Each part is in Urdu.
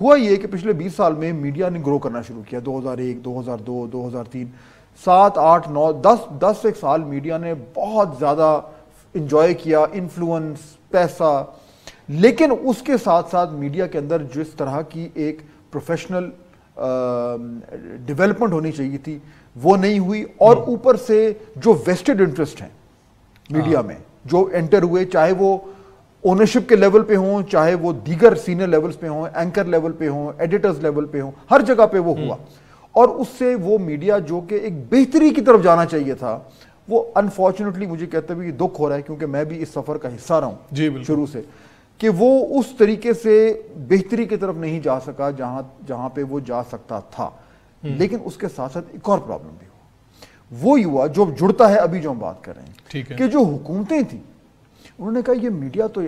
ہوا یہ کہ پچھلے 20 سال میں میڈیا نے گرو کرنا شروع کیا, 2001, 2002, 2003, 7, 8, 9, 10 ایک سال میڈیا نے بہت زیادہ انجوائے کیا, انفلوئنس, پیسہ. لیکن اس کے ساتھ ساتھ میڈیا کے اندر جس طرح کی ایک پروفیشنل ڈیولپمنٹ ہونی چاہیے تھی وہ نہیں ہوئی, اور اوپر سے جو ویسٹڈ انٹرسٹ ہیں میڈیا میں جو انٹر ہوئے, چاہے وہ اونرشپ کے لیول پہ ہوں, چاہے وہ دیگر سینئر لیولز پہ ہوں, اینکر لیول پہ ہوں, ایڈیٹرز لیول پہ ہوں, ہر جگہ پہ وہ ہوا, اور اس سے وہ میڈیا جو کہ ایک بہتری کی طرف جانا چاہیے تھا وہ انفارچونیٹلی مجھے کہتے ہوئے دکھ ہو رہا ہے, کیونکہ میں بھی اس سفر کا حصہ رہا ہوں شروع سے, کہ وہ اس طریقے سے بہتری کی طرف نہیں جا سکا جہاں پہ وہ جا سکتا تھا. لیکن اس کے ساتھ ساتھ ایک اور پرابلم بھی ہوا, وہ ہوا جو جڑتا ہے ابھی جو ہم بات کر رہے ہیں, کہ جو حکومتیں تھیں انہوں نے کہا یہ میڈیا تو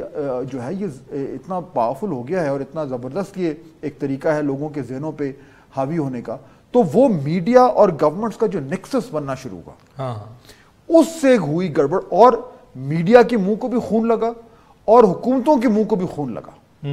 جو ہے یہ اتنا پاورفل ہو گیا ہے اور اتنا زبردست یہ ایک طریقہ ہے لوگوں کے ذہنوں پہ حاوی ہونے کا, تو وہ میڈیا اور گورنمنٹس کا جو نیکسس بننا شروع ہوا اس سے ہوئی گڑبڑ, اور میڈیا کے منہ کو بھی خون لگا اور حکومتوں کے منہ کو بھی خون لگا,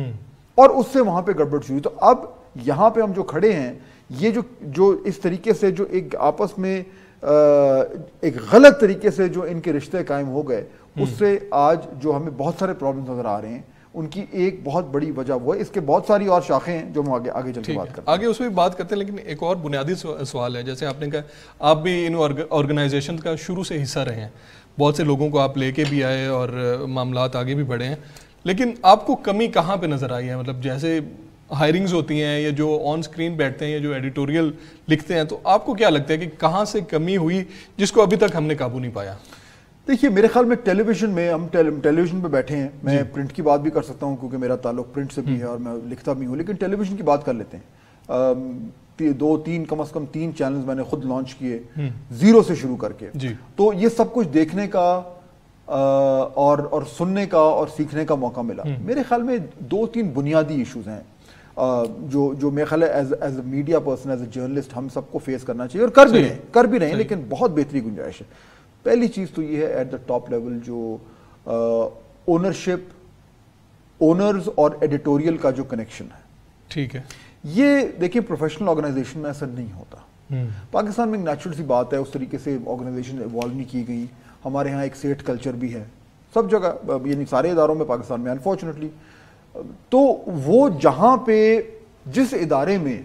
اور اس سے وہاں پہ گڑبڑ شروع ہوئی. تو اب یہاں پہ ہم جو کھڑے ہیں, یہ جو اس طریقے سے جو ایک آپس میں ایک غلط طریقے سے جو ان کے رشتے قائم ہو گئے, اس سے آج جو ہمیں بہت سارے پرابلمز نظر آ رہے ہیں, ان کی ایک بہت بڑی وجہ وہ ہے. اس کے بہت ساری اور شاخیں ہیں جو ہم آگے چل کے بات کرتے ہیں, آگے اس میں بات کرتے ہیں. لیکن ایک اور بنیادی سوال ہے, جیسے آپ نے کہا آپ بھی ان آرگنائزیشن کا شروع سے حصہ رہے ہیں, بہت سے لوگوں کو آپ لے کے بھی آئے اور معاملات آگے بھی بڑھے ہیں, لیکن آپ کو کمی کہاں پہ نظر آئی ہے؟ مطلب جیسے ہائرنگز ہوتی ہیں یا جو آن سکرین بیٹھتے ہیں یا جو ایڈیٹوریل لکھتے ہیں, تو آپ کو کیا لگتا ہے کہ کہاں سے کمی ہوئی جس کو ابھی تک ہم نے قابو نہیں پایا؟ دیکھیے میرے خیال میں ٹیلی ویژن میں, ہم ٹیلی ویژن پہ بیٹھے ہیں, میں پرنٹ کی بات بھی کر سکتا ہوں کیونکہ میرا تعلق پرنٹ سے بھی ہے اور میں لکھتا بھی ہوں, لیکن ٹیلی ویژن کی بات کر لیتے ہیں. 2-3 کم از کم 3 چینلز میں نے خود لانچ کیے زیرو سے شروع کر کے, تو یہ سب کچھ دیکھنے کا اور سننے کا اور سیکھنے کا موقع ملا. میرے خیال میں 2-3 بنیادی ایشوز ہیں جو میرے خیال ہے as a media person, as a journalist ہم سب کو فیس کرنا چاہیے, اور کر بھی رہے ہیں, لیکن بہت بہتری گنجائش ہے. پہلی چیز تو یہ ہے ایٹ دا ٹاپ لیول جو اونرشپ, اونرز اور ایڈیٹوریل کا جو کنیکشن ہے, ٹھیک ہے, یہ دیکھیں پروفیشنل آرگنائزیشن میں ایسا نہیں ہوتا. پاکستان میں ایک نیچرل سی بات ہے, اس طریقے سے آرگنائزیشن ایوالو نہیں کی گئی. ہمارے ہاں ایک سیٹ کلچر بھی ہے سب جگہ, یعنی سارے اداروں میں پاکستان میں انفارچونیٹلی. تو وہ جہاں پہ جس ادارے میں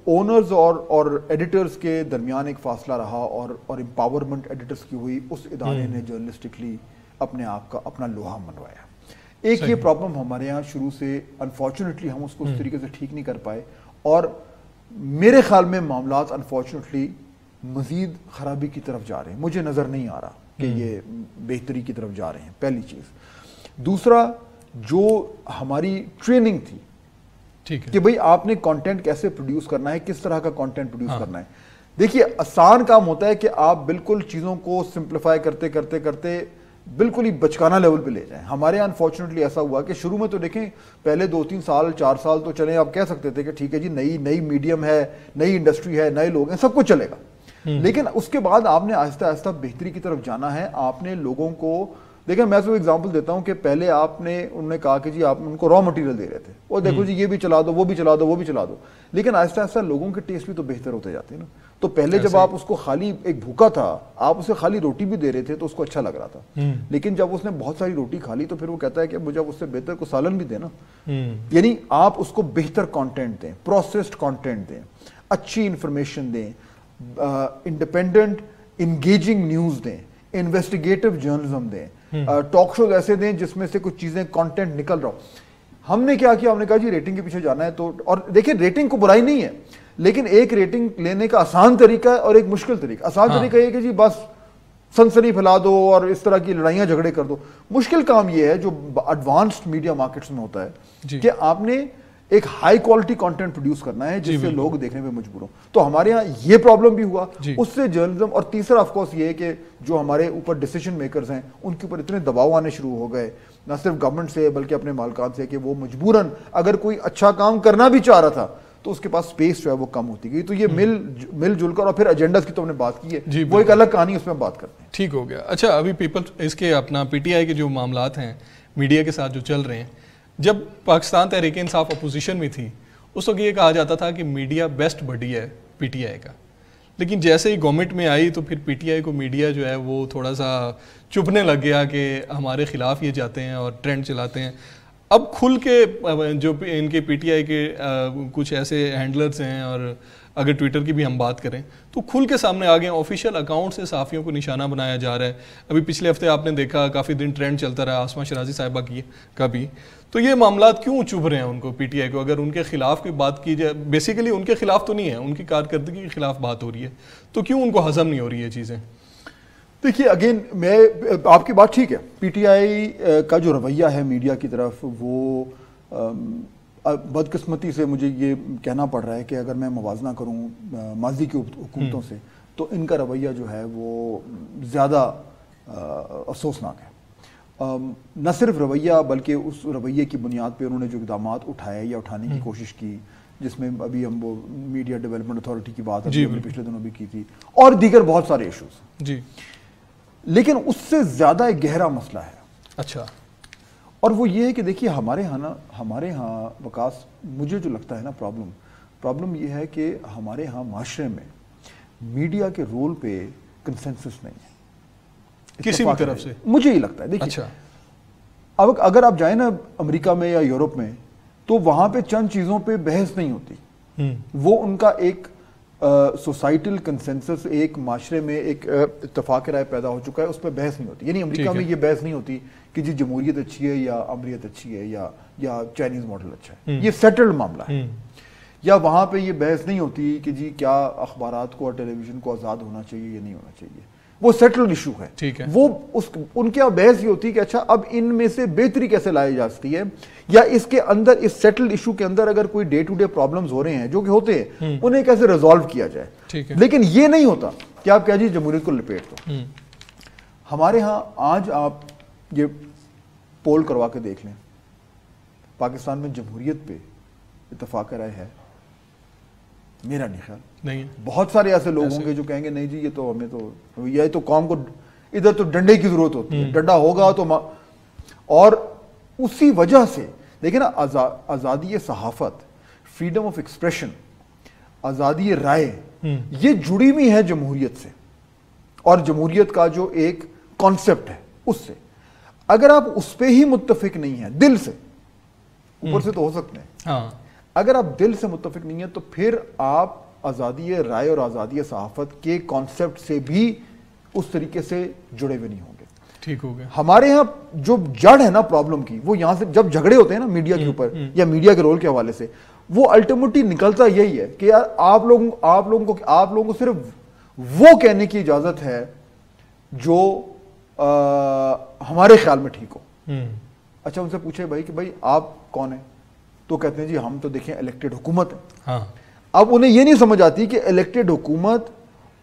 اونرز اور ایڈیٹرز کے درمیان ایک فاصلہ رہا اور امپاورمنٹ ایڈیٹرز کی ہوئی, اس ادارے نے جرنلسٹکلی اپنے آپ کا اپنا لوہا منوایا. ایک یہ پرابلم ہمارے یہاں شروع سے انفارچونیٹلی ہم اس کو اس طریقے سے ٹھیک نہیں کر پائے, اور میرے خیال میں معاملات انفارچونیٹلی مزید خرابی کی طرف جا رہے ہیں. مجھے نظر نہیں آ رہا کہ یہ بہتری کی طرف جا رہے ہیں, پہلی چیز. دوسرا, جو ہماری ٹریننگ تھی کہ بھئی آپ نے کانٹینٹ کیسے پروڈیوس کرنا ہے, کس طرح کا کانٹینٹ پروڈیوس کرنا ہے. دیکھیے آسان کام ہوتا ہے کہ آپ بالکل چیزوں کو سمپلیفائی کرتے کرتے کرتے بالکل ہی بچکانہ لیول پہ لے جائیں. ہمارے یہاں انفارچونیٹلی ایسا ہوا کہ شروع میں تو دیکھیں پہلے 2-3 سال 4 سال تو چلیں, آپ کہہ سکتے تھے کہ ٹھیک ہے جی نئی میڈیم ہے, نئی انڈسٹری ہے, نئے لوگ ہیں, سب کچھ چلے گا. لیکن اس کے بعد آپ نے آہستہ آہستہ بہتری کی طرف جانا ہے. آپ نے لوگوں کو دیکھیں, میں تو ایگزامپل دیتا ہوں کہ پہلے انہوں نے کہا کہ جی آپ ان کو را مٹیریل دے رہے تھے, اور دیکھو جی یہ بھی چلا دو, وہ بھی چلا دو, وہ بھی چلا دو, لیکن آہستہ آہستہ لوگوں کے ٹیسٹ بھی تو بہتر ہوتے جاتے ہیں نا. تو پہلے جب آپ اس کو خالی ایک بھوکا تھا, آپ اسے خالی روٹی بھی دے رہے تھے تو اس کو اچھا لگ رہا تھا, لیکن جب اس نے بہت ساری روٹی کھا لی تو پھر وہ کہتا ہے کہ مجھے اس سے بہتر کو سالن بھی دینا. یعنی آپ اس کو بہتر کانٹینٹ دیں, پروسیسڈ کانٹینٹ دیں, اچھی انفارمیشن دیں, انڈیپینڈنٹ انگیجنگ نیوز دیں, انویسٹیگیٹو جرنلزم دیں, ٹاک شوز ایسے دیں جس میں سے کچھ چیزیں کانٹینٹ نکل رہا ہو. ہم نے کیا ہم نے کہا جی ریٹنگ کے پیچھے جانا ہے تو, اور دیکھیں ریٹنگ کو برائی نہیں ہے, لیکن ایک ریٹنگ لینے کا آسان طریقہ ہے اور ایک مشکل طریقہ. آسان طریقہ یہ کہ جی بس سنسنی پھیلا دو اور اس طرح کی لڑائیاں جھگڑے کر دو. مشکل کام یہ ہے جو ایڈوانسڈ میڈیا مارکیٹس میں ہوتا ہے کہ آپ نے ایک ہائی کوالٹی کانٹینٹ پروڈیوس کرنا ہے جس سے لوگ دیکھنے میں مجبور ہوں. تو ہمارے ہاں یہ پرابلم بھی ہوا, اس سے جرنلزم. اور تیسرا آف کورس یہ ہے کہ جو ہمارے اوپر ڈیسیژن میکرز ہیں ان کے اوپر اتنے دباؤ آنے شروع ہو گئے, نہ صرف گورنمنٹ سے بلکہ اپنے مالکان سے, کہ وہ مجبوراً اگر کوئی اچھا کام کرنا بھی چاہ رہا تھا تو اس کے پاس سپیس جو ہے وہ کم ہوتی گئی. تو یہ مل جل کر, اور پھر ایجنڈاز کی تو ہم نے بات کی ہے, وہ ایک الگ کہانی, اس میں بات کرتے ہیں. ٹھیک ہو گیا. اچھا, ابھی پیپل اس کے اپنا پی ٹی آئی کے جو معاملات ہیں میڈیا کے ساتھ جو چل رہے ہیں, جب پاکستان تحریک انصاف اپوزیشن میں تھی اس وقت یہ کہا جاتا تھا کہ میڈیا بیسٹ بڈی ہے پی ٹی آئی کا، لیکن جیسے ہی گورنمنٹ میں آئی تو پھر پی ٹی آئی کو میڈیا جو ہے وہ تھوڑا سا چپنے لگ گیا کہ ہمارے خلاف یہ جاتے ہیں اور ٹرینڈ چلاتے ہیں. اب کھل کے جو ان کے پی ٹی آئی کے کچھ ایسے ہینڈلرز ہیں، اور اگر ٹویٹر کی بھی ہم بات کریں تو کھل کے سامنے آ گئے، آفیشیل اکاؤنٹ سے صحافیوں کو نشانہ بنایا جا رہا ہے. ابھی پچھلے ہفتے آپ نے دیکھا کافی دن ٹرینڈ چلتا رہا آسما شرازی صاحبہ کا بھی. تو یہ معاملات کیوں چبھ رہے ہیں ان کو، پی ٹی آئی کو؟ اگر ان کے خلاف کوئی بات کی جائے، بیسیکلی ان کے خلاف تو نہیں ہے، ان کی کارکردگی کے خلاف بات ہو رہی ہے، تو کیوں ان کو ہضم نہیں ہو رہی یہ چیزیں؟ دیکھیے اگین میں آپ کی بات ٹھیک ہے، پی ٹی آئی کا جو رویہ ہے میڈیا کی طرف وہ بدقسمتی سے مجھے یہ کہنا پڑ رہا ہے کہ اگر میں موازنہ کروں ماضی کی حکومتوں سے تو ان کا رویہ جو ہے وہ زیادہ افسوسناک ہے. نہ صرف رویہ بلکہ اس رویے کی بنیاد پہ انہوں نے جو اقدامات اٹھائے یا اٹھانے کی کوشش کی، جس میں ابھی ہم وہ میڈیا ڈیولپمنٹ اتھارٹی کی بات پچھلے دنوں بھی کی تھی، اور دیگر بہت سارے ایشوز جی، لیکن اس سے زیادہ ایک گہرا مسئلہ ہے. اچھا. اور وہ یہ ہے کہ دیکھیے ہمارے ہاں وکاس، مجھے جو لگتا ہے نا پرابلم یہ ہے کہ ہمارے ہاں معاشرے میں میڈیا کے رول پہ کنسنسس نہیں ہے کسی بھی طرف سے، مجھے یہ لگتا ہے. دیکھیے اب اگر آپ جائیں نا امریکہ میں یا یورپ میں تو وہاں پہ چند چیزوں پہ بحث نہیں ہوتی، وہ ان کا ایک سوسائٹل کنسنسس، ایک معاشرے میں ایک اتفاق رائے پیدا ہو چکا ہے، اس پہ بحث نہیں ہوتی. یعنی امریکہ میں یہ بحث نہیں ہوتی کہ جی جمہوریت اچھی ہے یا امریت اچھی ہے یا چائنیز ماڈل اچھا ہے، یہ سیٹلڈ معاملہ ہے. یا وہاں پہ یہ بحث نہیں ہوتی کہ جی کیا اخبارات کو اور ٹیلی ویژن کو آزاد ہونا چاہیے یا نہیں ہونا چاہیے، وہ سیٹلڈ ایشو ہے. وہ ان کے بحث یہ ہوتی ہے کہ اچھا اب ان میں سے بہتری کیسے لائی جا سکتی ہے، یا اس کے اندر، اس سیٹلڈ ایشو کے اندر اگر کوئی ڈے ٹو ڈے پرابلمز ہو رہے ہیں جو کہ ہوتے ہیں، انہیں کیسے ریزالو کیا جائے. لیکن یہ نہیں ہوتا کہ آپ کہہ جی جمہوریت کو لپیٹ دو. ہمارے ہاں آج آپ یہ پول کروا کے دیکھ لیں، پاکستان میں جمہوریت پہ اتفاق رائے ہے؟ میرا نہیں خیال نہیں. بہت سارے ایسے لوگ ہوں گے جو کہیں گے نہیں جی یہ تو ہمیں تو یہ تو قوم کو ادھر تو ڈنڈے کی ضرورت ہوتی ہے، ڈنڈا ہوگا تو اور اسی وجہ سے دیکھیں نا آزادی صحافت، فریڈم آف ایکسپریشن، آزادی رائے، یہ جڑی ہوئی ہے جمہوریت سے اور جمہوریت کا جو ایک کانسیپٹ ہے اس سے. اگر آپ اس پہ ہی متفق نہیں ہیں دل سے، اوپر سے تو ہو سکتے ہیں، اگر آپ دل سے متفق نہیں ہیں تو پھر آپ آزادی رائے اور آزادی صحافت کے کانسیپٹ سے بھی اس طریقے سے جڑے ہوئے نہیں ہوں گے. ٹھیک ہو گیا. ہمارے یہاں جو جڑ ہے نا پرابلم کی، وہ یہاں سے جب جھگڑے ہوتے ہیں نا میڈیا کے اوپر یا میڈیا کے رول کے حوالے سے، وہ الٹیمیٹلی نکلتا یہی ہے کہ یار آپ لوگوں کو صرف وہ کہنے کی اجازت ہے جو ہمارے خیال میں ٹھیک ہو. اچھا ان سے پوچھے بھائی کہ بھائی آپ کون ہیں، تو کہتے ہیں جی ہم تو دیکھیں الیکٹڈ حکومت ہے. اب انہیں یہ نہیں سمجھ آتی کہ الیکٹڈ حکومت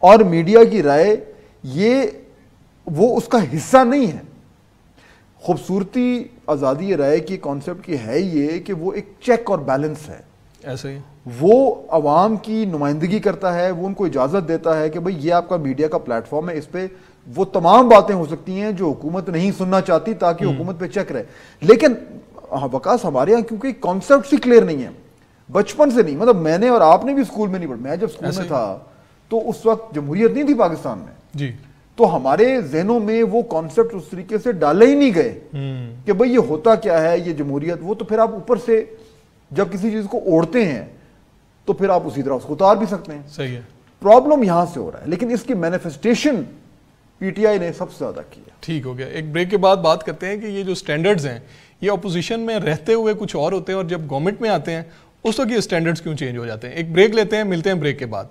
اور میڈیا کی رائے وہ اس کا حصہ نہیں ہے. خوبصورتی آزادی رائے کی کانسیپٹ کی ہے یہ کہ وہ ایک چیک اور بیلنس ہے. ایسے ہی وہ عوام کی نمائندگی کرتا ہے، وہ ان کو اجازت دیتا ہے کہ بھئی یہ آپ کا میڈیا کا پلیٹ فارم ہے، اس پہ وہ تمام باتیں ہو سکتی ہیں جو حکومت نہیں سننا چاہتی تاکہ حکومت پہ چیک رہے. لیکن وکاس ہمارے یہاں کیونکہ کانسیپٹ ہی کلیئر نہیں ہے بچپن سے، نہیں مطلب میں نے اور آپ نے بھی اسکول میں نہیں پڑھا، میں جب اسکول میں تھا تو اس وقت جمہوریت نہیں تھی پاکستان میں جی، تو ہمارے ذہنوں میں وہ کانسیپٹ اس طریقے سے ڈالے ہی نہیں گئے کہ بھئی یہ ہوتا کیا ہے یہ جمہوریت. وہ تو پھر آپ اوپر سے جب کسی چیز کو اوڑھتے ہیں تو پھر آپ اسی طرح اس کو اتار بھی سکتے ہیں. صحیح ہے. پرابلم یہاں سے ہو رہا ہے، لیکن اس کی مینیفیسٹیشن پی ٹی آئی نے سب سے زیادہ کی ہے. ٹھیک ہو گیا. ایک بریک کے بعد بات کرتے ہیں کہ یہ جو سٹینڈرڈز ہیں یہ اپوزیشن میں رہتے ہوئے کچھ اور ہوتے ہیں اور جب گورنمنٹ میں آتے ہیں اس وقت یہ سٹینڈرڈز کیوں چینج ہو جاتے ہیں. ایک بریک لیتے ہیں، ملتے ہیں بریک کے بعد.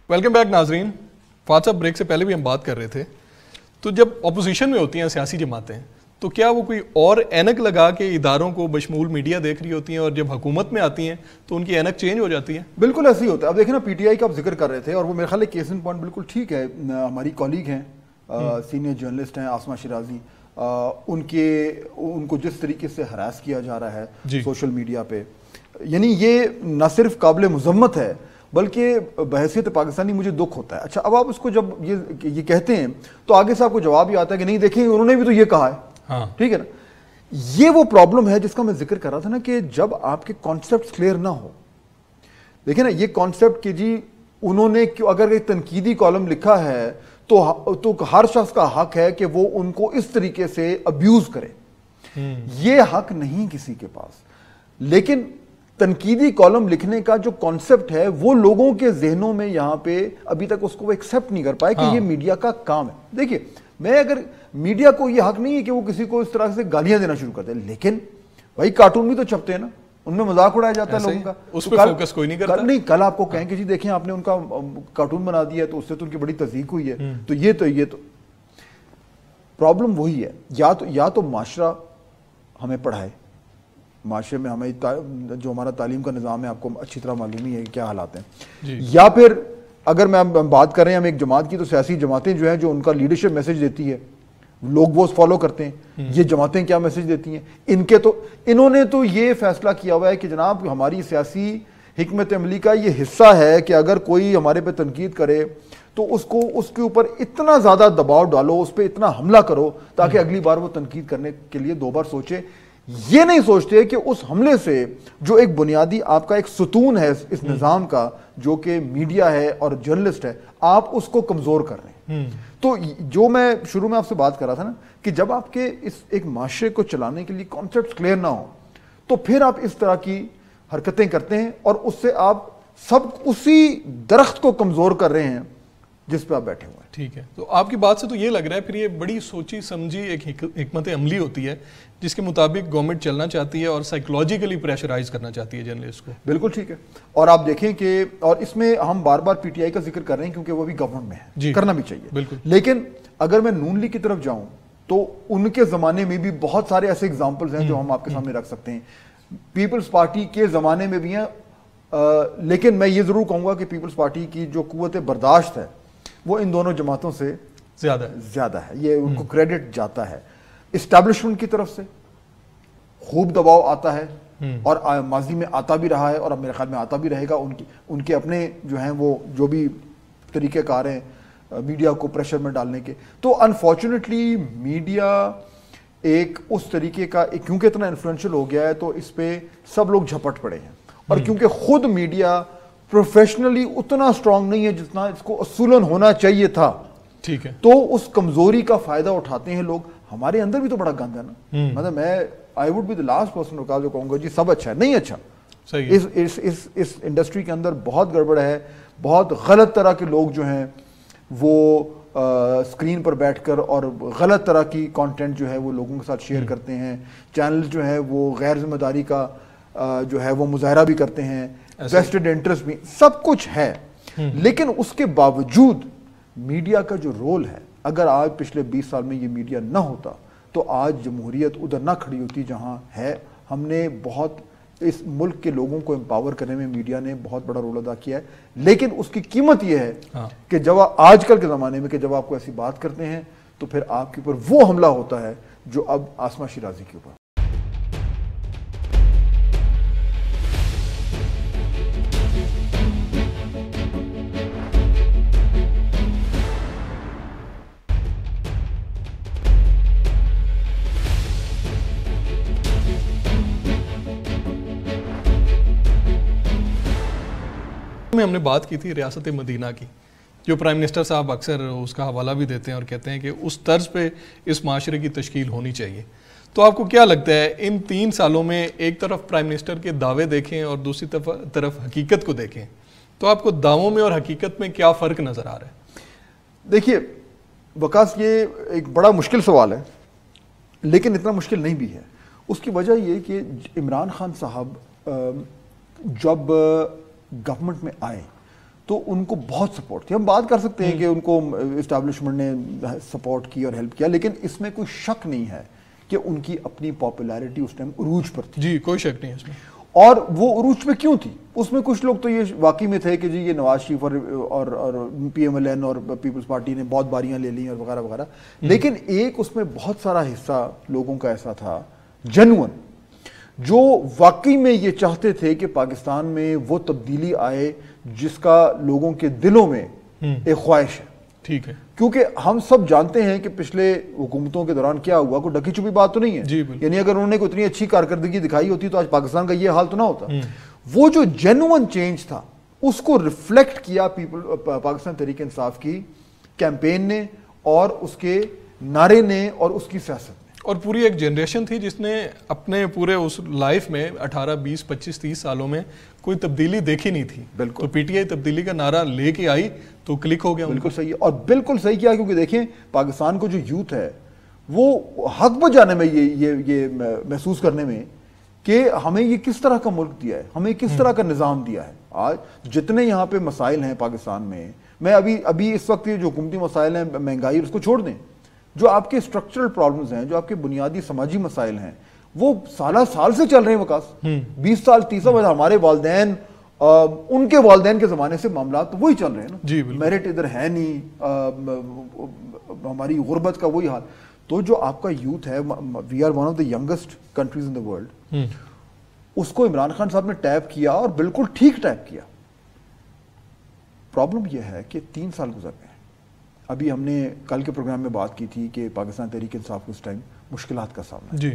ویلکم بیک ناظرین. واٹس ایپ بریک سے پہلے بھی ہم بات کر رہے تھے، تو جب اپوزیشن میں ہوتی ہیں سیاسی جماعتیں تو کیا وہ کوئی اور اینک لگا کے اداروں کو بشمول میڈیا دیکھ رہی ہوتی ہیں اور جب حکومت میں آتی ہیں تو ان کی اینک چینج ہو جاتی ہے؟ بالکل ایسے ہی ہوتا ہے. اب دیکھیں نا پی ٹی آئی کا آپ ذکر کر رہے تھے اور وہ میرے خیال ہے کیس ان پوائنٹ بالکل ٹھیک ہے. ہماری کالیگ ہیں سینئر جرنلسٹ ہیں آسما شیرازی, ان کو جس طریقے سے ہراس کیا جا رہا ہے سوشل میڈیا پہ, یعنی یہ نہ صرف قابل مذمت ہے بلکہ بحیثیت پاکستانی مجھے دکھ ہوتا ہے. اچھا اب آپ اس کو جب یہ کہتے ہیں تو آگے سے آپ کو جواب ہی آتا ہے کہ نہیں دیکھیں انہوں نے بھی تو یہ کہا ہے, ٹھیک ہے نا. یہ وہ پرابلم ہے جس کا میں ذکر کر رہا تھا نا, کہ جب آپ کے کانسیپٹس کلیئر نہ ہو. دیکھیں نا یہ کانسیپٹ کہ جی انہوں نے اگر ایک تنقیدی کالم لکھا ہے تو ہر شخص کا حق ہے کہ وہ ان کو اس طریقے سے ابیوز کرے, یہ حق نہیں کسی کے پاس. لیکن تنقیدی کالم لکھنے کا جو کانسیپٹ ہے وہ لوگوں کے ذہنوں میں یہاں پہ ابھی تک اس کو وہ ایکسیپٹ نہیں کر پائے کہ یہ میڈیا کا کام ہے. دیکھیے میں اگر میڈیا کو یہ حق نہیں ہے کہ وہ کسی کو اس طرح سے گالیاں دینا شروع کرتے ہیں, لیکن بھائی کارٹون بھی تو چھپتے ہیں نا, ان میں مذاق اڑایا جاتا ہے لوگوں کا, اس پہ فوکس کوئی نہیں کرتا. نہیں کل آپ کو کہیں کہ جی دیکھیں آپ نے ان کا کارٹون بنا دیا ہے تو اس سے تو ان کی بڑی تضحیق ہوئی ہے, تو یہ تو پرابلم وہی ہے. یا تو معاشرہ ہمیں پڑھائے, معاشرے میں ہمیں جو ہمارا تعلیم کا نظام ہے آپ کو اچھی طرح معلوم ہی ہے کہ کیا حالات ہیں, یا پھر اگر میں بات کر رہے ہیں ہم ایک جماعت کی تو سیاسی جماعتیں جو ہیں جو ان کا لیڈرشپ میسج دیتی ہے لوگ وہ فالو کرتے ہیں. یہ جماعتیں کیا میسج دیتی ہیں, انہوں نے تو یہ فیصلہ کیا ہوا ہے کہ جناب ہماری سیاسی حکمت عملی کا یہ حصہ ہے کہ اگر کوئی ہمارے پہ تنقید کرے تو اس کے اوپر اتنا زیادہ دباؤ ڈالو, اس پہ اتنا حملہ کرو تاکہ اگلی بار وہ تنقید کرنے کے لیے 2 بار سوچے. یہ نہیں سوچتے کہ اس حملے سے جو ایک بنیادی آپ کا ایک ستون ہے اس نظام کا جو کہ میڈیا ہے اور جرنلسٹ ہے, آپ اس کو کمزور کر رہے ہیں. تو جو میں شروع میں آپ سے بات کر رہا تھا نا کہ جب آپ کے اس ایک معاشرے کو چلانے کے لیے کانسیپٹس کلیئر نہ ہو تو پھر آپ اس طرح کی حرکتیں کرتے ہیں اور اس سے آپ سب اسی درخت کو کمزور کر رہے ہیں جس پہ آپ بیٹھے ہوئے ہیں. ٹھیک ہے, تو آپ کی بات سے تو یہ لگ رہا ہے پھر یہ بڑی سوچی سمجھی ایک حکمت عملی ہوتی ہے جس کے مطابق گورنمنٹ چلنا چاہتی ہے اور سائیکولوجیکلی پریشرائز کرنا چاہتی ہے جرنلسٹ کو. بالکل ٹھیک ہے, اور آپ دیکھیں کہ اور اس میں ہم بار بار پی ٹی آئی کا ذکر کر رہے ہیں کیونکہ وہ بھی گورنمنٹ میں ہے, کرنا بھی چاہیے بالکل. لیکن اگر میں نون لیگ کی طرف جاؤں تو ان کے زمانے میں بھی بہت سارے ایسے ایگزامپلز ہیں جو ہم آپ کے سامنے رکھ سکتے ہیں. پیپلز پارٹی کے زمانے میں بھی ہیں, لیکن میں یہ ضرور کہوں گا کہ پیپلز پارٹی کی جو قوت برداشت ہے وہ ان دونوں جماعتوں سے زیادہ ہے. یہ ان کو کریڈٹ جاتا ہے. اسٹیبلشمنٹ کی طرف سے خوب دباؤ آتا ہے اور ماضی میں آتا بھی رہا ہے اور اب میرے خیال میں آتا بھی رہے گا. ان کے اپنے جو ہیں وہ جو بھی طریقہ کار ہیں میڈیا کو پریشر میں ڈالنے کے. تو انفارچونیٹلی میڈیا ایک اس طریقے کا کیونکہ اتنا انفلوئنشل ہو گیا ہے تو اس پہ سب لوگ جھپٹ پڑے ہیں, اور کیونکہ خود میڈیا پروفیشنلی اتنا اسٹرانگ نہیں ہے جتنا اس کو اصولاً ہونا چاہیے تھا, ٹھیک ہے, تو اس کمزوری کا فائدہ اٹھاتے ہیں لوگ. ہمارے اندر بھی تو بڑا گند ہے نا, مطلب میں I would be the last person جو کہوں گا جی سب اچھا ہے, نہیں اچھا. اس انڈسٹری کے اندر بہت گڑبڑ ہے, بہت غلط طرح کے لوگ جو ہیں وہ اسکرین پر بیٹھ کر اور غلط طرح کی کانٹینٹ جو ہے وہ لوگوں کے ساتھ شیئر کرتے ہیں. چینل جو ہے وہ غیر ذمہ داری کا جو ہے وہ مظاہرہ بھی کرتے ہیں, ویسٹڈ انٹرسٹ بھی, سب کچھ ہے. لیکن اس کے باوجود میڈیا کا جو رول ہے, اگر آج پچھلے 20 سال میں یہ میڈیا نہ ہوتا تو آج جمہوریت ادھر نہ کھڑی ہوتی جہاں ہے. ہم نے بہت اس ملک کے لوگوں کو امپاور کرنے میں میڈیا نے بہت بڑا رول ادا کیا ہے, لیکن اس کی قیمت یہ ہے کہ جب آج کل کے زمانے میں کہ جب آپ کو ایسی بات کرتے ہیں تو پھر آپ کے اوپر وہ حملہ ہوتا ہے جو اب آسما شیرازی کے اوپر. میں ہم نے بات کی تھی ریاست مدینہ کی, جو پرائم منسٹر صاحب اکثر اس کا حوالہ بھی دیتے ہیں اور کہتے ہیں کہ اس طرز پہ اس معاشرے کی تشکیل ہونی چاہیے. تو آپ کو کیا لگتا ہے ان 3 سالوں میں ایک طرف پرائم منسٹر کے دعوے دیکھیں اور دوسری طرف حقیقت کو دیکھیں تو آپ کو دعووں میں اور حقیقت میں کیا فرق نظر آ رہا ہے؟ دیکھیے وقاص یہ ایک بڑا مشکل سوال ہے, لیکن اتنا مشکل نہیں بھی ہے. اس کی وجہ یہ کہ عمران خان صاحب جب گورنمنٹ میں آئے تو ان کو بہت سپورٹ تھی. ہم بات کر سکتے ہیں کہ ان کو اسٹیبلشمنٹ نے سپورٹ کی اور ہیلپ کیا, لیکن اس میں کوئی شک نہیں ہے کہ ان کی اپنی پاپولیرٹی اس ٹائم عروج پر تھی. جی کوئی شک نہیں اس میں. اور وہ عروج پہ کیوں تھی؟ اس میں کچھ لوگ تو یہ واقعی میں تھے کہ جی یہ نواز شریف اور پی ایم ایل این اور پیپلز پارٹی نے بہت باریاں لے لیں اور وغیرہ وغیرہ، لیکن ایک اس میں بہت سارا حصہ لوگوں کا ایسا تھا جنون، جو واقعی میں یہ چاہتے تھے کہ پاکستان میں وہ تبدیلی آئے جس کا لوگوں کے دلوں میں ایک خواہش ہے. ٹھیک ہے، کیونکہ ہم سب جانتے ہیں کہ پچھلے حکومتوں کے دوران کیا ہوا، کوئی ڈکی چھپی بات تو نہیں ہے. یعنی اگر انہوں نے کوئی اتنی اچھی کارکردگی دکھائی ہوتی تو آج پاکستان کا یہ حال تو نہ ہوتا. وہ جو جینوئن چینج تھا اس کو ریفلیکٹ کیا پاکستان تحریک انصاف کی کیمپین نے اور اس کے نعرے نے اور اس کی سیاست نے. اور پوری ایک جنریشن تھی جس نے اپنے پورے اس لائف میں 18 20 25 30 سالوں میں کوئی تبدیلی دیکھی نہیں تھی. بالکل. تو پی ٹی آئی تبدیلی کا نعرہ لے کے آئی تو کلک ہو گیا. بالکل صحیح ہے، اور بالکل صحیح کیا، کیونکہ دیکھیں پاکستان کو جو یوتھ ہے وہ حق بجانے میں یہ محسوس کرنے میں کہ ہمیں یہ کس طرح کا ملک دیا ہے، ہمیں کس طرح کا نظام دیا ہے. آج جتنے یہاں پہ مسائل ہیں پاکستان میں ابھی اس وقت جو حکومتی مسائل ہیں، مہنگائی اس کو چھوڑ دیں، جو آپ کے اسٹرکچرل پرابلمز ہیں، جو آپ کے بنیادی سماجی مسائل ہیں، وہ سالہ سال سے چل رہے ہیں. وکاس 20 سال 30 سال ہمارے والدین ان کے والدین کے زمانے سے معاملات وہی چل رہے ہیں نا. جی میرٹ ادھر ہے نہیں، ہماری غربت کا وہی حال. تو جو آپ کا یوتھ ہے، we are one of the youngest countries in the world, اس کو عمران خان صاحب نے ٹیپ کیا اور بالکل ٹھیک ٹیپ کیا. پرابلم یہ ہے کہ 3 سال گزر گئے. ابھی ہم نے کل کے پروگرام میں بات کی تھی کہ پاکستان تحریک انصاف کو اس ٹائم مشکلات کا سامنا ہے. جی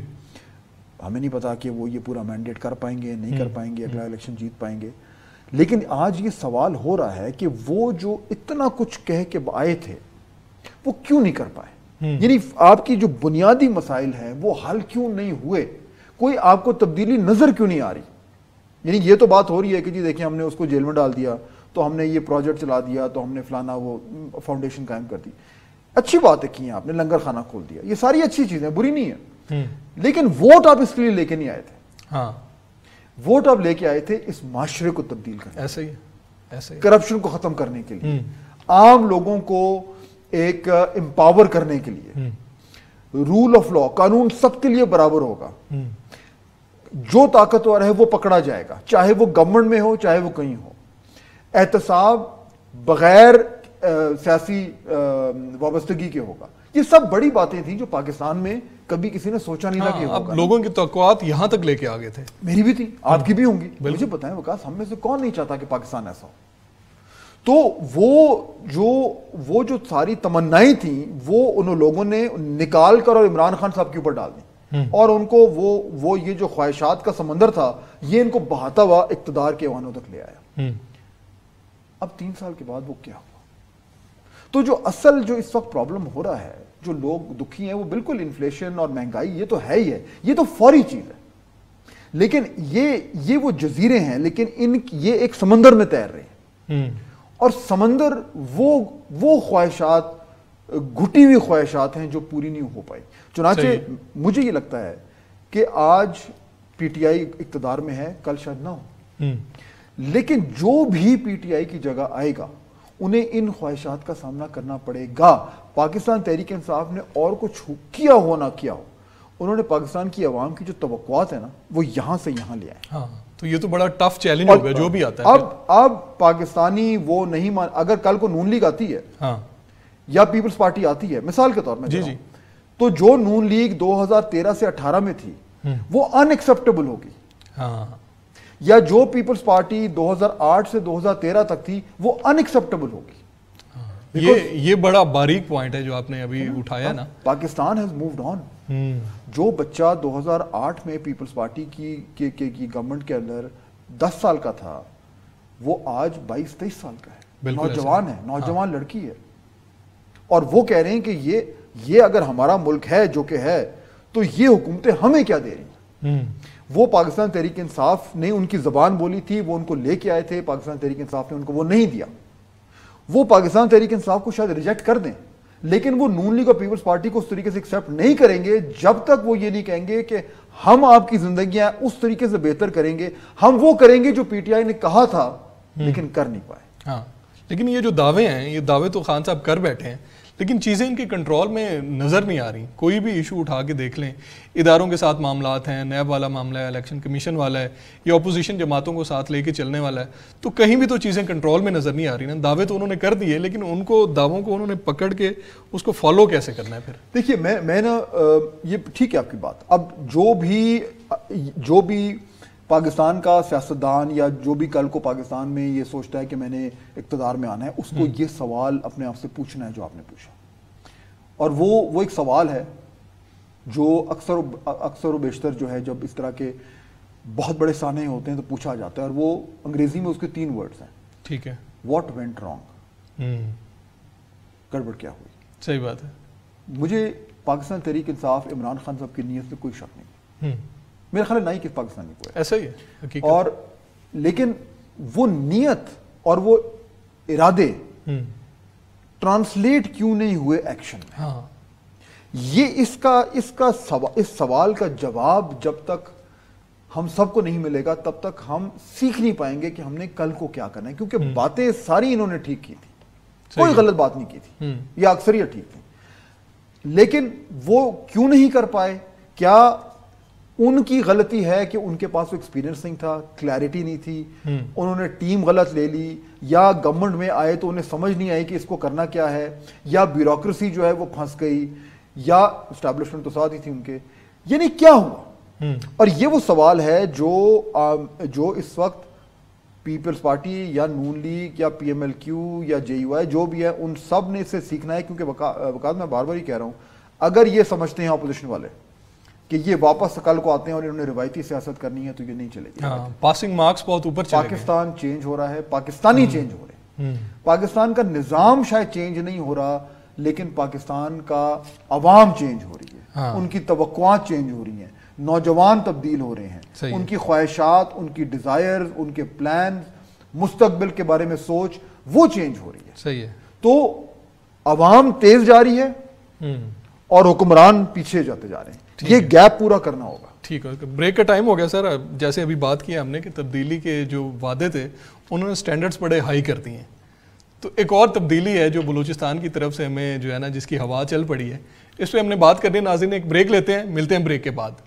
ہمیں نہیں پتا کہ وہ یہ پورا مینڈیٹ کر پائیں گے نہیں کر پائیں گے، اگلا الیکشن جیت پائیں گے. لیکن آج یہ سوال ہو رہا ہے کہ وہ جو اتنا کچھ کہہ کے آئے تھے وہ کیوں نہیں کر پائے. یعنی آپ کی جو بنیادی مسائل ہیں وہ حل کیوں نہیں ہوئے، کوئی آپ کو تبدیلی نظر کیوں نہیں آ رہی. یعنی یہ تو بات ہو رہی ہے کہ جی دیکھیں ہم نے اس کو جیل میں ڈال دیا، تو ہم نے یہ پروجیکٹ چلا دیا، تو ہم نے فلانا وہ فاؤنڈیشن قائم کر دی. اچھی بات ہے کی آپ نے لنگر خانہ کھول دیا، یہ ساری اچھی چیزیں، بری نہیں ہے. لیکن ووٹ آپ اس کے لیے لے کے نہیں آئے تھے. ہاں، ووٹ آپ لے کے آئے تھے اس معاشرے کو تبدیل کرنے، ایسے ہی ایسے کرپشن کو ختم کرنے کے لیے، عام لوگوں کو ایک امپاور کرنے کے لیے. رول آف لا، قانون سب کے لیے برابر ہوگا. جو طاقتور ہے وہ پکڑا جائے گا، چاہے وہ گورنمنٹ میں ہو چاہے وہ کہیں ہو. احتساب بغیر سیاسی وابستگی کے ہوگا. یہ سب بڑی باتیں تھیں جو پاکستان میں کبھی کسی نے سوچا نہیں تھا کہ ہوگا. اب لوگوں کی توقعات یہاں تک لے کے آگے تھے. میری بھی تھی، آپ کی بھی ہوں گی. مجھے بتائیں وکاس، ہم میں سے کون نہیں چاہتا کہ پاکستان ایسا ہو؟ تو وہ جو ساری تمنائیں تھیں وہ ان لوگوں نے نکال کر اور عمران خان صاحب کے اوپر ڈال دیں، اور ان کو وہ یہ جو خواہشات کا سمندر تھا یہ ان کو بہاتا ہوا اقتدار کے ایوانوں تک لے آیا. اب 3 سال کے بعد وہ کیا ہوا؟ تو جو اصل جو اس وقت پرابلم ہو رہا ہے، جو لوگ دکھی ہیں، وہ بالکل انفلیشن اور مہنگائی، یہ تو ہے ہی ہے، یہ تو فوری چیز ہے. لیکن یہ وہ جزیرے ہیں، لیکن یہ ایک سمندر میں تیر رہے ہیں. اور سمندر وہ خواہشات، گھٹی ہوئی خواہشات ہیں جو پوری نہیں ہو پائی. چنانچہ مجھے یہ لگتا ہے کہ آج پی ٹی آئی اقتدار میں ہے، کل شاید نہ ہو، لیکن جو بھی پی ٹی آئی کی جگہ آئے گا انہیں ان خواہشات کا سامنا کرنا پڑے گا. پاکستان تحریک انصاف نے اور کچھ کیا ہو نہ کیا ہو، انہوں نے پاکستان کی عوام کی جو توقعات ہیں نا وہ یہاں سے یہاں لے آئے. ہاں، تو یہ تو بڑا ٹف چیلنج ہوگا جو بھی آتا ہے. اب پاکستانی وہ نہیں اگر کل کو نون لیگ آتی ہے یا پیپلز پارٹی آتی ہے مثال کے طور میں، جی جی، تو جو نون لیگ 2013 سے 18 میں تھی وہ ان ایکسیپٹیبل ہوگی. ہاں، یا جو پیپلز پارٹی 2008 سے 2013 تک تھی وہ ان ایکسیپٹیبل ہوگی. یہ بڑا باریک پوائنٹ ہے جو آپ نے ابھی اٹھایا نا. Pakistan has moved on. جو بچہ 2008 میں پیپلز پارٹی کی گورنمنٹ کے اندر 10 سال کا تھا وہ آج 22-23 سال کا ہے، نوجوان ہے، نوجوان لڑکی ہے. اور وہ کہہ رہے ہیں کہ یہ اگر ہمارا ملک ہے جو کہ ہے تو یہ حکومتیں ہمیں کیا دے رہی ہیں. وہ پاکستان تحریک انصاف نے ان کی زبان بولی تھی، وہ ان کو لے کے آئے تھے، پاکستان تحریک انصاف نے ان کو وہ نہیں دیا. وہ پاکستان تحریک انصاف کو شاید ریجیکٹ کر دیں، لیکن وہ نون لیگ اور پیپلز پارٹی کو اس طریقے سے ایکسیپٹ نہیں کریں گے جب تک وہ یہ نہیں کہیں گے کہ ہم آپ کی زندگیاں اس طریقے سے بہتر کریں گے، ہم وہ کریں گے جو پی ٹی آئی نے کہا تھا لیکن کر نہیں پائے. ہاں، لیکن یہ جو دعوے ہیں، یہ دعوے تو خان صاحب کر بیٹھے ہیں، لیکن چیزیں ان کے کنٹرول میں نظر نہیں آ رہی. کوئی بھی ایشو اٹھا کے دیکھ لیں، اداروں کے ساتھ معاملات ہیں، نیب والا معاملہ ہے، الیکشن کمیشن والا ہے، یا اپوزیشن جماعتوں کو ساتھ لے کے چلنے والا ہے، تو کہیں بھی تو چیزیں کنٹرول میں نظر نہیں آ رہی نا. دعوے تو انہوں نے کر دیے، لیکن ان کو دعووں کو انہوں نے پکڑ کے اس کو فالو کیسے کرنا ہے پھر؟ دیکھیے میں نا یہ ٹھیک ہے آپ کی بات. اب جو بھی پاکستان کا سیاستدان یا جو بھی کل کو پاکستان میں یہ سوچتا ہے کہ میں نے اقتدار میں آنا ہے، اس کو یہ سوال اپنے آپ سے پوچھنا ہے جو آپ نے پوچھا. اور وہ ایک سوال ہے جو اکثر و بیشتر جو ہے جب اس طرح کے بہت بڑے سانحے ہوتے ہیں تو پوچھا جاتا ہے، اور وہ انگریزی میں اس کے 3 ورڈز ہیں. ٹھیک ہے. What went wrong? گڑبڑ کیا ہوئی؟ صحیح بات ہے. مجھے پاکستان تحریک انصاف عمران خان صاحب کی نیت میں کوئی شک نہیں، میرا خیال ہے نہ ہی کس پاکستانی کو ہے. ایسا ہی ہے. اور لیکن وہ نیت اور وہ ارادے ٹرانسلیٹ کیوں نہیں ہوئے ایکشن میں؟ ہاں، یہ اس سوال کا جواب جب تک ہم سب کو نہیں ملے گا تب تک ہم سیکھ نہیں پائیں گے کہ ہم نے کل کو کیا کرنا ہے. کیونکہ باتیں ساری انہوں نے ٹھیک کی تھی، کوئی غلط بات نہیں کی تھی، یا اکثریت ٹھیک تھی. لیکن وہ کیوں نہیں کر پائے؟ کیا ان کی غلطی ہے کہ ان کے پاس ایکسپیرینس نہیں تھا، کلیئرٹی نہیں تھی، انہوں نے ٹیم غلط لے لی، یا گورنمنٹ میں آئے تو انہیں سمجھ نہیں آئی کہ اس کو کرنا کیا ہے، یا بیوروکریسی جو ہے وہ پھنس گئی، یا اسٹیبلشمنٹ تو ساتھ ہی تھی ان کے؟ یعنی کیا ہوا؟ اور یہ وہ سوال ہے جو اس وقت پیپلز پارٹی یا نون لیگ یا پی ایم ایل کیو یا جے یو آئی جو بھی ہے، ان سب نے اس سے سیکھنا ہے. کیونکہ وقت میں بار بار ہی کہہ رہا ہوں، اگر یہ سمجھتے ہیں اپوزیشن والے کہ یہ واپس کل کو آتے ہیں اور انہوں نے روایتی سیاست کرنی ہے تو یہ نہیں چلے گی. پاسنگ مارکس بہت اوپر چلے گئے. پاکستان چینج ہو رہا ہے، پاکستانی چینج ہو رہے ہیں. پاکستان کا نظام شاید چینج نہیں ہو رہا، لیکن پاکستان کا عوام چینج ہو رہی ہے، ان کی توقعات چینج ہو رہی ہیں، نوجوان تبدیل ہو رہے ہیں، ان کی خواہشات، ان کی ڈیزائر، ان کے پلان، مستقبل کے بارے میں سوچ وہ چینج ہو رہی ہے. صحیح ہے. تو عوام تیز جا رہی ہے اور حکمران پیچھے جاتے جا رہے ہیں. یہ گیپ پورا کرنا ہوگا. ٹھیک ہے. بریک کا ٹائم ہو گیا سر. جیسے ابھی بات کی ہم نے کہ تبدیلی کے جو وعدے تھے انہوں نے سٹینڈرڈز بڑے ہائی کر دی ہیں. تو ایک اور تبدیلی ہے جو بلوچستان کی طرف سے ہمیں جو ہے نا جس کی ہوا چل پڑی ہے، اس پہ ہم نے بات کرنی ہے. ناظرین ایک بریک لیتے ہیں، ملتے ہیں بریک کے بعد.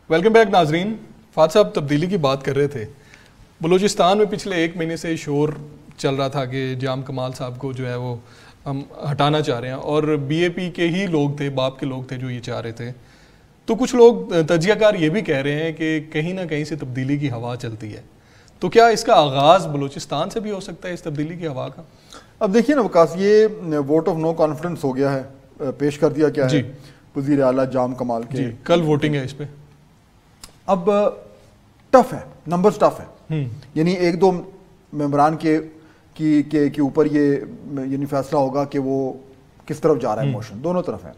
ویلکم بیک ناظرین. فہد صاحب تبدیلی کی بات کر رہے تھے. بلوچستان میں پچھلے 1 مہینے سے شور چل رہا تھا کہ جام کمال صاحب کو جو ہے وہ ہم ہٹانا چاہ رہے ہیں، اور بی اے پی کے ہی لوگ تھے، باپ کے لوگ تھے جو یہ چاہ رہے تھے. تو کچھ لوگ تجزیہ کار یہ بھی کہہ رہے ہیں کہ کہیں نہ کہیں سے تبدیلی کی ہوا چلتی ہے. تو کیا اس کا آغاز بلوچستان سے بھی ہو سکتا ہے اس تبدیلی کی ہوا کا؟ اب دیکھیے نا وقاص، یہ ووٹ آف نو کانفیڈنس ہو گیا ہے، پیش کر دیا کیا ہے وزیر اعلیٰ جام کمال کے. جی، کل ووٹنگ ہے اس پہ. اب ٹف ہے، نمبرز ٹف ہے. یعنی 1-2 ممبران کے اوپر یہ یعنی فیصلہ ہوگا کہ وہ کس طرف جا رہا ہے. موشن دونوں طرف ہے.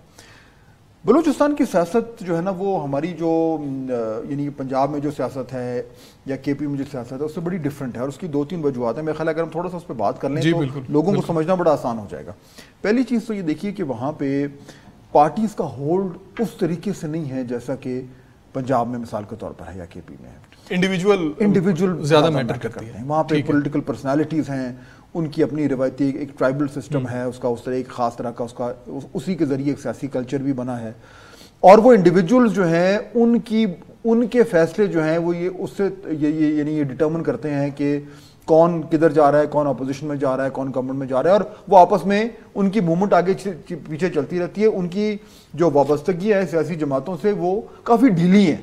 بلوچستان کی سیاست جو ہے نا وہ ہماری جو یعنی پنجاب میں جو سیاست ہے یا کے پی میں جو سیاست ہے اس سے بڑی ڈفرینٹ ہے، اور اس کی 2-3 وجوہات ہیں. میرے خیال ہے اگر ہم تھوڑا سا اس پہ بات کر لیں تو لوگوں کو سمجھنا بڑا آسان ہو جائے گا. پہلی چیز تو یہ دیکھیے کہ وہاں پہ پارٹیز کا ہولڈ اس طریقے سے نہیں ہے جیسا کہ پنجاب میں مثال کے طور پر ہے یا کے پی میں ہے. انڈیویجول زیادہ میٹر کرتی ہے. وہاں پہ پولیٹیکل پرسنالٹیز ہیں، ان کی اپنی روایتی ایک ٹرائبل سسٹم ہے، اس کا اس طرح ایک خاص طرح کا اس کا اسی کے ذریعے ایک سیاسی کلچر بھی بنا ہے. اور وہ انڈیویجولز جو ہیں ان کے فیصلے جو ہیں وہ یہ اس سے یعنی یہ ڈٹرمن کرتے ہیں کہ کون کدھر جا رہا ہے، کون اپوزیشن میں جا رہا ہے، کون گورنمنٹ میں جا رہا ہے. اور وہ آپس میں ان کی موومنٹ آگے پیچھے چلتی رہتی ہے. ان کی جو وابستگی ہے سیاسی جماعتوں سے وہ کافی ڈھیلی ہے،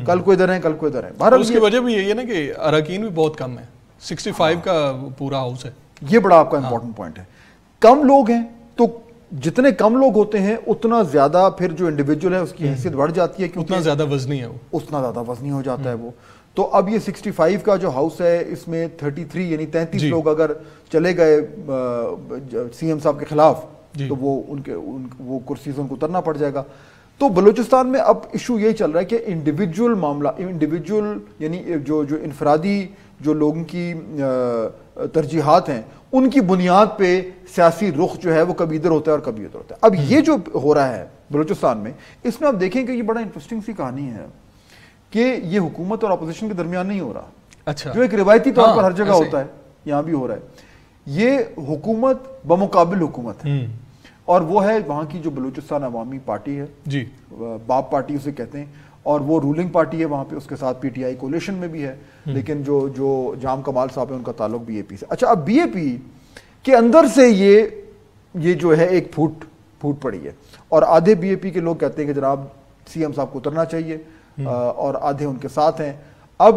کل کو ادھر ہیں کل کو ادھر ہیں. بہرحال اس کی وجہ بھی یہی ہے نا کہ اراکین بھی بہت کم ہے، 65 کا پورا ہاؤس ہے. یہ بڑا آپ کا امپورٹنٹ پوائنٹ ہے. کم لوگ ہیں تو جتنے کم لوگ ہوتے ہیں اتنا زیادہ پھر جو انڈیویجول ہے اس کی حیثیت بڑھ جاتی ہے، اتنا زیادہ وزنی ہے وہ، اتنا زیادہ وزنی ہو جاتا ہے وہ. تو اب یہ 65 کا جو ہاؤس ہے اس میں 33 یعنی 33 لوگ اگر چلے گئے سی ایم صاحب کے خلاف تو وہ ان کے وہ کرسی سے ان کو اترنا پڑ جائے گا. تو بلوچستان میں اب ایشو یہی چل رہا ہے کہ انڈیویجول معاملہ، انڈیویجول یعنی جو انفرادی جو لوگوں کی ترجیحات ہیں ان کی بنیاد پہ سیاسی رخ جو ہے وہ کبھی ادھر ہوتا ہے اور کبھی ادھر ہوتا ہے. اب یہ جو ہو رہا ہے بلوچستان میں، اس میں آپ دیکھیں کہ یہ بڑا انٹرسٹنگ سی کہانی ہے کہ یہ حکومت اور اپوزیشن کے درمیان نہیں ہو رہا. اچھا. جو ایک روایتی طور پر ہر جگہ ہوتا ہے یہاں بھی ہو رہا ہے. یہ حکومت بمقابل حکومت ہے، اور وہ ہے وہاں کی جو بلوچستان عوامی پارٹی ہے جی، باپ پارٹی اسے کہتے ہیں، اور وہ رولنگ پارٹی ہے وہاں پہ، اس کے ساتھ پی ٹی آئی کولیشن میں بھی ہے، لیکن جو جام کمال صاحب ہیں ان کا تعلق بی اے پی سے. اچھا، اب بی اے پی کے اندر سے یہ جو ہے ایک پھوٹ پڑی ہے، اور آدھے بی اے پی کے لوگ کہتے ہیں کہ جناب سی ایم صاحب کو اترنا چاہیے، اور آدھے ان کے ساتھ ہیں. اب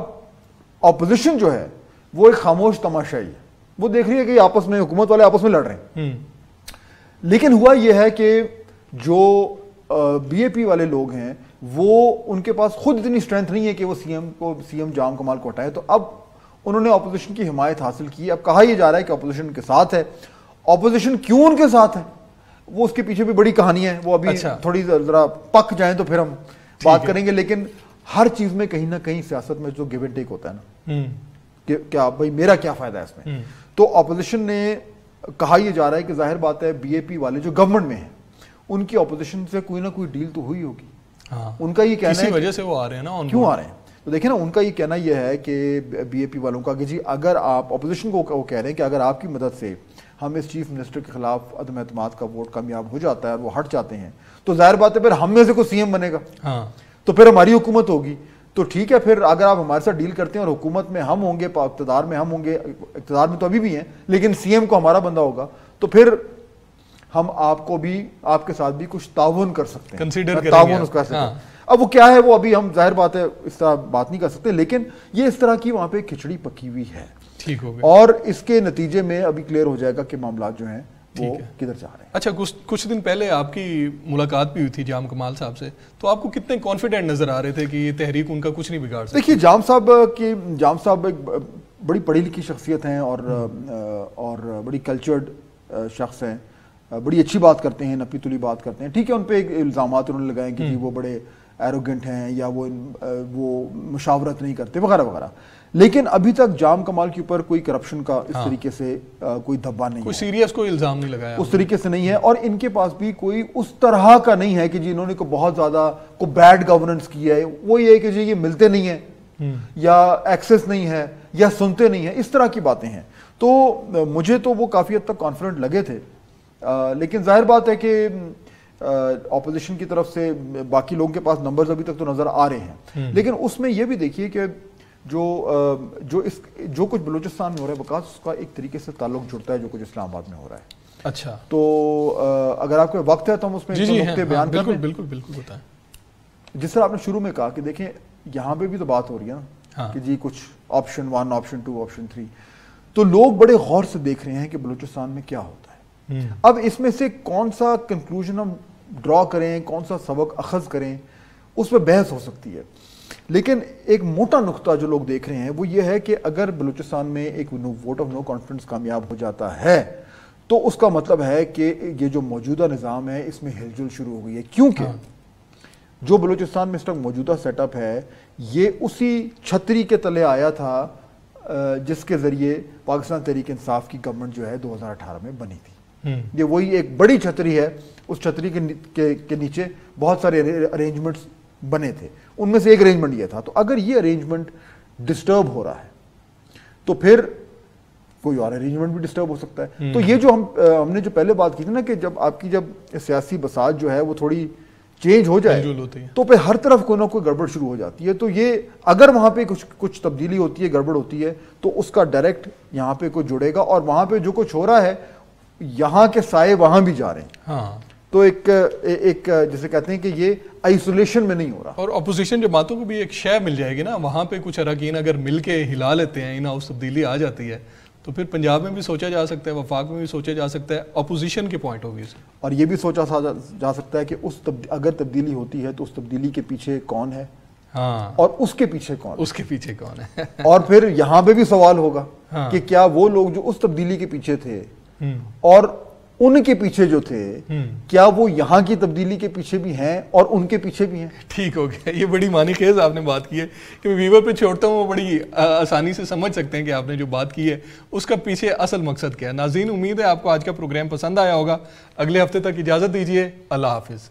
اپوزیشن جو ہے وہ ایک خاموش تماشائی ہے، وہ دیکھ رہی ہے کہ آپس میں حکومت والے آپس میں لڑ رہے ہیں. لیکن ہوا یہ ہے کہ جو بی اے پی والے لوگ ہیں وہ ان کے پاس خود اتنی اسٹرینتھ نہیں ہے کہ وہ سی ایم جام کمال کو ہٹائے. تو اب انہوں نے اپوزیشن کی حمایت حاصل کی. اب کہا یہ جا رہا ہے کہ اپوزیشن کے ساتھ ہے. اپوزیشن کیوں ان کے ساتھ ہے وہ اس کے پیچھے بھی بڑی کہانی ہے، وہ ابھی تھوڑی ذرا پک جائیں تو پھر ہم بات کریں گے. لیکن ہر چیز میں کہیں نہ کہیں سیاست میں جو گیو اینڈ ٹیک ہوتا ہے نا، کہ کیا بھائی میرا کیا فائدہ ہے اس میں. تو اپوزیشن نے کہا یہ جا رہا ہے کہ ظاہر بات ہے بی اے پی والے جو گورنمنٹ میں ہیں ان کی اپوزیشن سے کوئی نہ کوئی ڈیل تو ہوئی ہوگی. ان کا یہ کہنا ہے کسی وجہ سے وہ آ رہے ہیں نا، کیوں آ رہے ہیں. تو دیکھیں نا، ان کا یہ کہنا یہ ہے کہ بی اے پی والوں کا کہ جی اگر آپ اپوزیشن کو وہ کہہ رہے ہیں کہ اگر آپ کی مدد سے ہم اس چیف منسٹر کے خلاف عدم اعتماد کا ووٹ کامیاب ہو جاتا ہے اور وہ ہٹ جاتے ہیں تو ظاہر بات ہے پھر ہم میں سے کوئی سی ایم بنے گا، تو پھر ہماری حکومت ہوگی. تو ٹھیک ہے، پھر اگر آپ ہمارے ساتھ ڈیل کرتے ہیں اور حکومت میں ہم ہوں گے، اقتدار میں ہم ہوں گے، اقتدار میں تو ابھی بھی ہیں لیکن سی ایم کو ہمارا بندہ ہوگا، تو پھر ہم آپ کو بھی آپ کے ساتھ بھی کچھ تعاون کر سکتے ہیں، کنسیڈر تعاون اس کا. اب وہ کیا ہے وہ ابھی ہم ظاہر بات ہے اس طرح بات نہیں کر سکتے، لیکن یہ اس طرح کی وہاں پہ کھچڑی پکی ہوئی ہے. ٹھیک ہو گیا، اور اس کے نتیجے میں ابھی کلیئر ہو جائے گا کہ معاملات جو ہیں وہ کدھر جا رہے ہیں. اچھا، کچھ دن پہلے آپ کی ملاقات بھی ہوئی تھی جام کمال صاحب سے، تو آپ کو کتنے کانفیڈنٹ نظر آ رہے تھے کہ یہ تحریک ان کا کچھ نہیں بگاڑ سکتی؟ دیکھیے، جام صاحب ایک بڑی پڑھی لکھی شخصیت ہیں اور بڑی کلچرڈ شخص ہیں، بڑی اچھی بات کرتے ہیں، نپی تلی بات کرتے ہیں. ٹھیک ہے، ان پہ الزامات انہوں نے لگائے کہ جی وہ بڑے ایروگنٹ ہیں یا وہ مشاورت نہیں کرتے وغیرہ وغیرہ، لیکن ابھی تک جام کمال کے اوپر کوئی کرپشن کا اس طریقے سے کوئی دھبا نہیں ہے، کوئی سیریس کوئی الزام نہیں لگایا اس طریقے سے نہیں ہے. اور ان کے پاس بھی کوئی اس طرح کا نہیں ہے کہ جی انہوں نے بہت زیادہ کوئی بیڈ گورننس کیا ہے. وہ یہ ہے کہ جی یہ ملتے نہیں ہیں یا ایکسس نہیں ہے یا سنتے نہیں ہیں، اس طرح کی باتیں ہیں. تو مجھے تو وہ کافی حد تک کانفیڈنٹ لگے تھے، لیکن ظاہر بات ہے کہ اپوزیشن کی طرف سے باقی لوگوں کے پاس نمبرز ابھی تک تو نظر آ رہے ہیں. لیکن اس میں یہ بھی دیکھیے کہ جو کچھ بلوچستان میں ہو رہا ہے وکاس، اس کا ایک طریقے سے تعلق جڑتا ہے جو کچھ اسلام آباد میں ہو رہا ہے. اچھا، تو اگر آپ کو وقت ہے تو ہم اس میں نقطے بیان کر دیں. بالکل بتائیں. جس طرح آپ نے شروع میں کہا کہ دیکھیں یہاں پہ بھی تو بات ہو رہی ہے نا کہ جی کچھ آپشن 1، آپشن 2، آپشن 3، تو لوگ بڑے غور سے دیکھ رہے ہیں کہ بلوچستان میں کیا ہوتا ہے. اب اس میں سے کون سا کنکلوژن ہم ڈرا کریں، کون سا سبق اخذ کریں، اس پہ بحث ہو سکتی ہے. لیکن ایک موٹا نقطہ جو لوگ دیکھ رہے ہیں وہ یہ ہے کہ اگر بلوچستان میں ایک ووٹ آف نو کانفیڈنس کامیاب ہو جاتا ہے تو اس کا مطلب ہے کہ یہ جو موجودہ نظام ہے اس میں ہل جل شروع ہو گئی ہے. کیونکہ جو بلوچستان میں اس وقت موجودہ سیٹ اپ ہے یہ اسی چھتری کے تلے آیا تھا جس کے ذریعے پاکستان تحریک انصاف کی گورنمنٹ جو ہے 2018 میں بنی تھی. یہ وہی ایک بڑی چھتری ہے، اس چھتری کے نیچے بہت سارے ارینجمنٹس بنے تھے، ان میں سے ایک ارینجمنٹ یہ تھا. تو اگر یہ ارینجمنٹ ڈسٹرب ہو رہا ہے تو پھر کوئی اور ارینجمنٹ بھی ڈسٹرب ہو سکتا ہے. تو یہ جو ہم نے جو پہلے بات کی تھی نا کہ جب آپ کی سیاسی بساط جو ہے وہ تھوڑی چینج ہو جائے تو پھر ہر طرف کوئی نہ کوئی گڑبڑ شروع ہو جاتی ہے. تو یہ اگر وہاں پہ کچھ تبدیلی ہوتی ہے، گڑبڑ ہوتی ہے، تو اس کا ڈائریکٹ یہاں پہ کوئی جڑے گا، اور وہاں پہ جو کچھ ہو رہا ہے یہاں کے سائے وہاں بھی جا رہے ہیں. تو ایک جسے کہتے ہیں کہ یہ آئسولیشن میں نہیں ہو رہا. اور اپوزیشن جماعتوں کو بھی ایک شے مل جائے گی نا، وہاں پہ کچھ اراکین اگر مل کے ہلا لیتے ہیں، اس تبدیلی آ جاتی ہے تو پھر پنجاب میں بھی سوچا جا سکتا ہے، وفاق میں بھی سوچا جا سکتا ہے اپوزیشن کے پوائنٹ آف ویو سے. اور یہ بھی سوچا جا سکتا ہے کہ اگر تبدیلی ہوتی ہے تو اس تبدیلی کے پیچھے کون ہے، اور اس کے پیچھے کون ہے. اور پھر یہاں پہ بھی سوال ہوگا کہ کیا وہ لوگ جو اس تبدیلی کے پیچھے تھے اور ان کے پیچھے جو تھے کیا وہ یہاں کی تبدیلی کے پیچھے بھی ہیں اور ان کے پیچھے بھی ہیں؟ ٹھیک ہو گیا, یہ بڑی معنی خیز آپ نے بات کی ہے کہ میں ویور پہ چھوڑتا ہوں, وہ بڑی آسانی سے سمجھ سکتے ہیں کہ آپ نے جو بات کی ہے اس کا پیچھے اصل مقصد کیا ہے. ناظرین, امید ہے آپ کو آج کا پروگرام پسند آیا ہوگا. اگلے ہفتے تک اجازت دیجیے, اللہ حافظ.